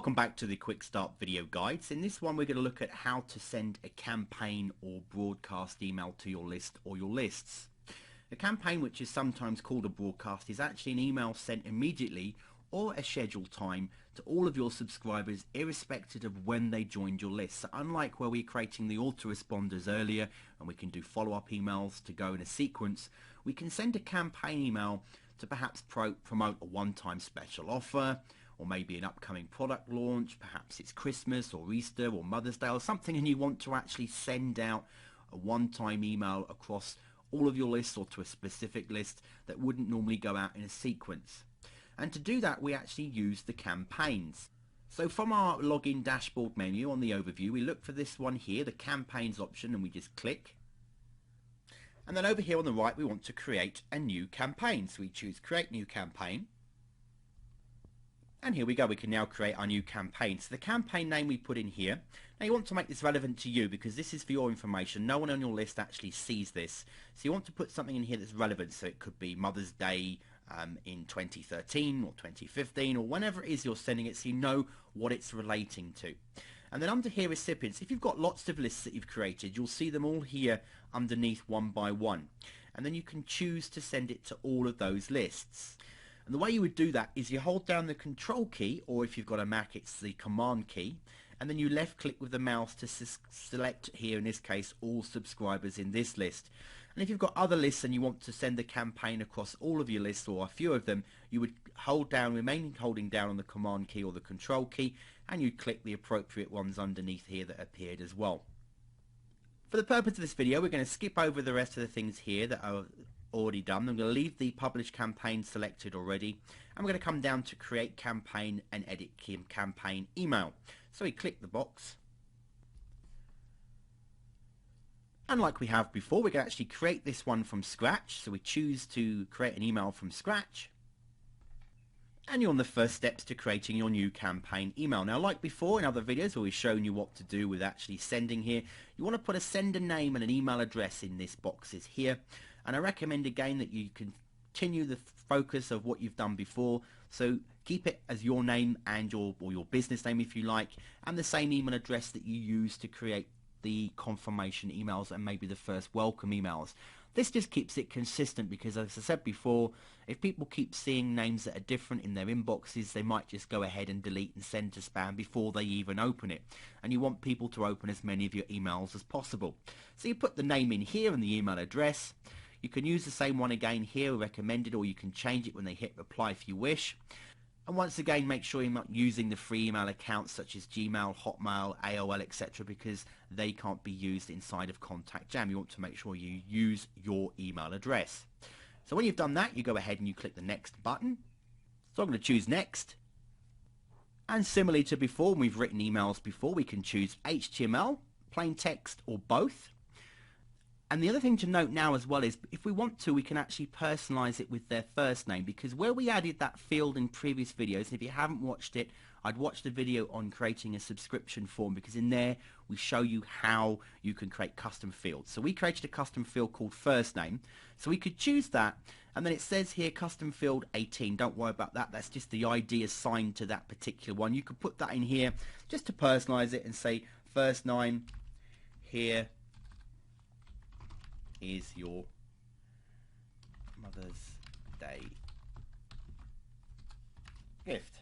Welcome back to the Quick Start video guides. In this one we're going to look at how to send a campaign or broadcast email to your list or your lists. A campaign, which is sometimes called a broadcast, is actually an email sent immediately or a scheduled time to all of your subscribers irrespective of when they joined your list. So unlike where we're creating the autoresponders earlier and we can do follow-up emails to go in a sequence, we can send a campaign email to perhaps promote a one-time special offer, or maybe an upcoming product launch. Perhaps it's Christmas or Easter or Mother's Day or something, and you want to actually send out a one-time email across all of your lists or to a specific list that wouldn't normally go out in a sequence. And to do that we actually use the campaigns. So from our login dashboard menu on the overview, we look for this one here, the campaigns option, and we just click. And then over here on the right we want to create a new campaign, so we choose create new campaign. And here we go, we can now create our new campaign. So the campaign name we put in here. Now you want to make this relevant to you because this is for your information. No one on your list actually sees this. So you want to put something in here that's relevant. So it could be Mother's Day in 2013 or 2015 or whenever it is you're sending it, so you know what it's relating to. And then under here, recipients, if you've got lots of lists that you've created, you'll see them all here underneath one by one. And then you can choose to send it to all of those lists. And the way you would do that is you hold down the control key, or if you've got a Mac it's the command key, and then you left click with the mouse to select here, in this case, all subscribers in this list. And if you've got other lists and you want to send the campaign across all of your lists or a few of them, you would remain holding down on the command key or the control key, and you'd click the appropriate ones underneath here that appeared as well. For the purpose of this video, we're going to skip over the rest of the things here that are already done. I'm going to leave the publish campaign selected already, and we're going to come down to create campaign and edit campaign email. So we click the box, and like we have before, we're going to actually create this one from scratch. So we choose to create an email from scratch, and you're on the first steps to creating your new campaign email. Now, like before in other videos where we've shown you what to do with actually sending here, you want to put a sender name and an email address in this boxes here. And I recommend again that you continue the focus of what you've done before. So keep it as your name and your business name if you like, and the same email address that you use to create the confirmation emails and maybe the first welcome emails. This just keeps it consistent because, as I said before, if people keep seeing names that are different in their inboxes, they might just go ahead and delete and send to spam before they even open it. And you want people to open as many of your emails as possible. So you put the name in here and the email address. You can use the same one again here, recommended, or you can change it when they hit reply if you wish. And once again, make sure you're not using the free email accounts such as Gmail, Hotmail, AOL, etc., because they can't be used inside of Contact Jam. You want to make sure you use your email address. So when you've done that, you go ahead and you click the next button. So I'm going to choose next. And similarly to before, when we've written emails before, we can choose HTML, plain text, or both. And the other thing to note now as well is if we want to, we can actually personalize it with their first name, because where we added that field in previous videos, and if you haven't watched it, I'd watch the video on creating a subscription form, because in there we show you how you can create custom fields. So we created a custom field called first name, so we could choose that, and then it says here custom field 18. Don't worry about that, that's just the ID assigned to that particular one. You could put that in here just to personalize it and say first name, here is your Mother's Day gift.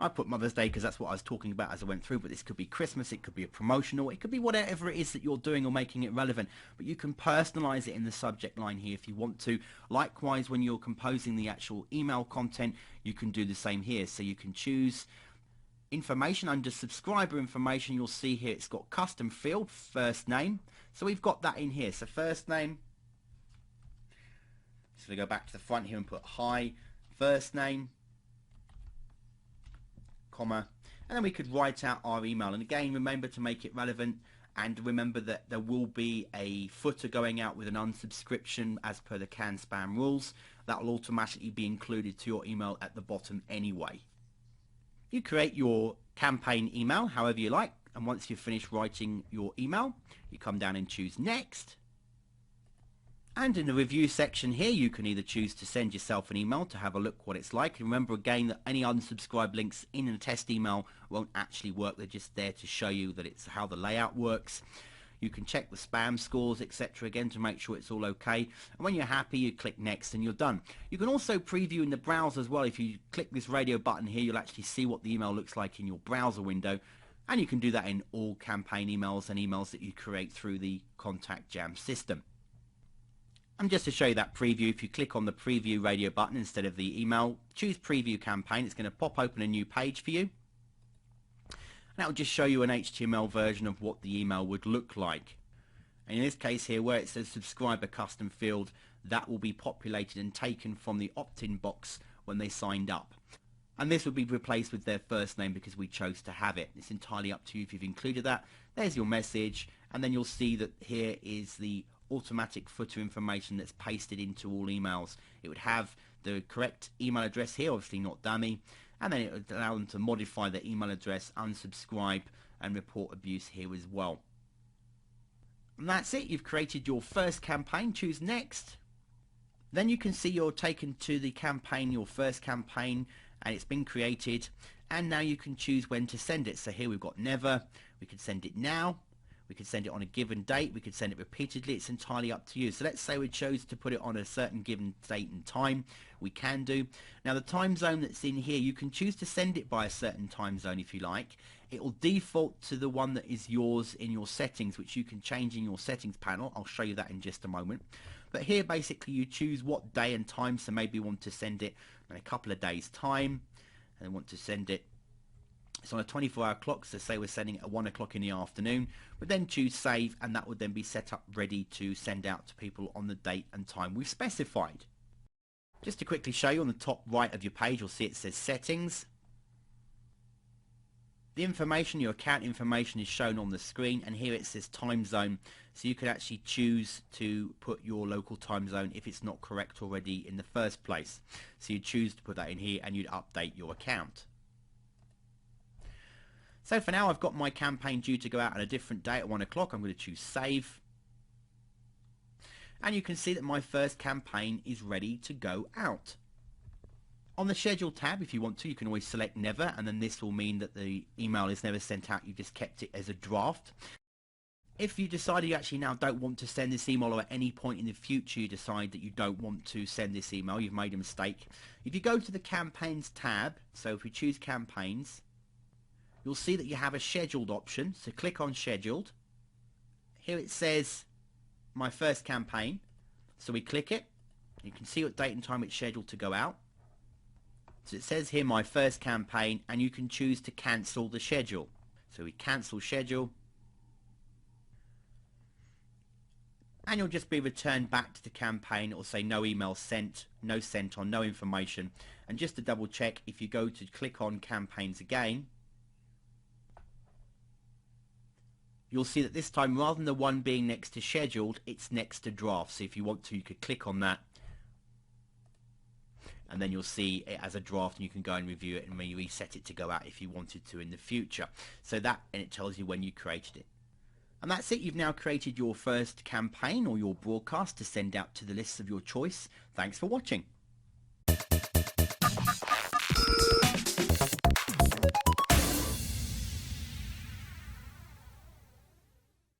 I put Mother's Day because that's what I was talking about as I went through, but this could be Christmas, it could be a promotional, it could be whatever it is that you're doing or making it relevant. But you can personalize it in the subject line here if you want to. Likewise, when you're composing the actual email content, you can do the same here. So you can choose information. Under subscriber information, you'll see here it's got custom field, first name. So we've got that in here. So first name. So we go back to the front here and put hi, first name, comma, and then we could write out our email. And again, remember to make it relevant, and remember that there will be a footer going out with an unsubscription as per the CAN spam rules. That will automatically be included to your email at the bottom anyway. You create your campaign email however you like, and once you've finished writing your email, you come down and choose next, And in the review section here, you can either choose to send yourself an email to have a look what it's like. And remember again that any unsubscribe links in a test email won't actually work. They're just there to show you that it's how the layout works. You can check the spam scores, etc. again to make sure it's all okay. And when you're happy, you click next and you're done. You can also preview in the browser as well. If you click this radio button here, you'll actually see what the email looks like in your browser window. And you can do that in all campaign emails and emails that you create through the Contact Jam system. And just to show you that preview, if you click on the preview radio button instead of the email, choose preview campaign, it's going to pop open a new page for you. And that will just show you an HTML version of what the email would look like. And in this case here, where it says subscriber custom field, that will be populated and taken from the opt-in box when they signed up. And this will be replaced with their first name because we chose to have it. It's entirely up to you if you've included that. There's your message, and then you'll see that here is the automatic footer information that's pasted into all emails. It would have the correct email address here, obviously not dummy, and then it would allow them to modify their email address, unsubscribe, and report abuse here as well. And that's it. You've created your first campaign. Choose next. Then you can see you're taken to the campaign, your first campaign, and it's been created. And now you can choose when to send it. So here we've got never. We can send it now. We could send it on a given date. We could send it repeatedly. It's entirely up to you. So let's say we chose to put it on a certain given date and time. We can do. Now the time zone that's in here, you can choose to send it by a certain time zone if you like. It will default to the one that is yours in your settings, which you can change in your settings panel. I'll show you that in just a moment. But here basically you choose what day and time. So maybe you want to send it in a couple of days time and want to send it. It's on a 24-hour clock, so say we're sending it at 1 o'clock in the afternoon. But then choose save, and that would then be set up ready to send out to people on the date and time we've specified. Just to quickly show you, on the top right of your page, you'll see it says settings. The information, your account information, is shown on the screen, and here it says time zone. So you can actually choose to put your local time zone if it's not correct already in the first place. So you choose to put that in here, and you'd update your account. So for now, I've got my campaign due to go out on a different day at 1 o'clock. I'm going to choose save. And you can see that my first campaign is ready to go out. On the schedule tab, if you want to, you can always select never, and then this will mean that the email is never sent out. You've just kept it as a draft. If you decide you actually now don't want to send this email, or at any point in the future you decide that you don't want to send this email, you've made a mistake. If you go to the campaigns tab, so if we choose campaigns, you'll see that you have a scheduled option. So click on scheduled. Here it says my first campaign. So we click it. You can see what date and time it's scheduled to go out. So it says here my first campaign, and you can choose to cancel the schedule. So we cancel schedule. And you'll just be returned back to the campaign. It will say no email sent, no sent on, no information. And just to double check, if you go to click on campaigns again, you'll see that this time, rather than the one being next to scheduled, it's next to draft. So if you want to, you could click on that, and then you'll see it as a draft, and you can go and review it and reset it to go out if you wanted to in the future. So that, and it tells you when you created it. And that's it. You've now created your first campaign or your broadcast to send out to the lists of your choice. Thanks for watching.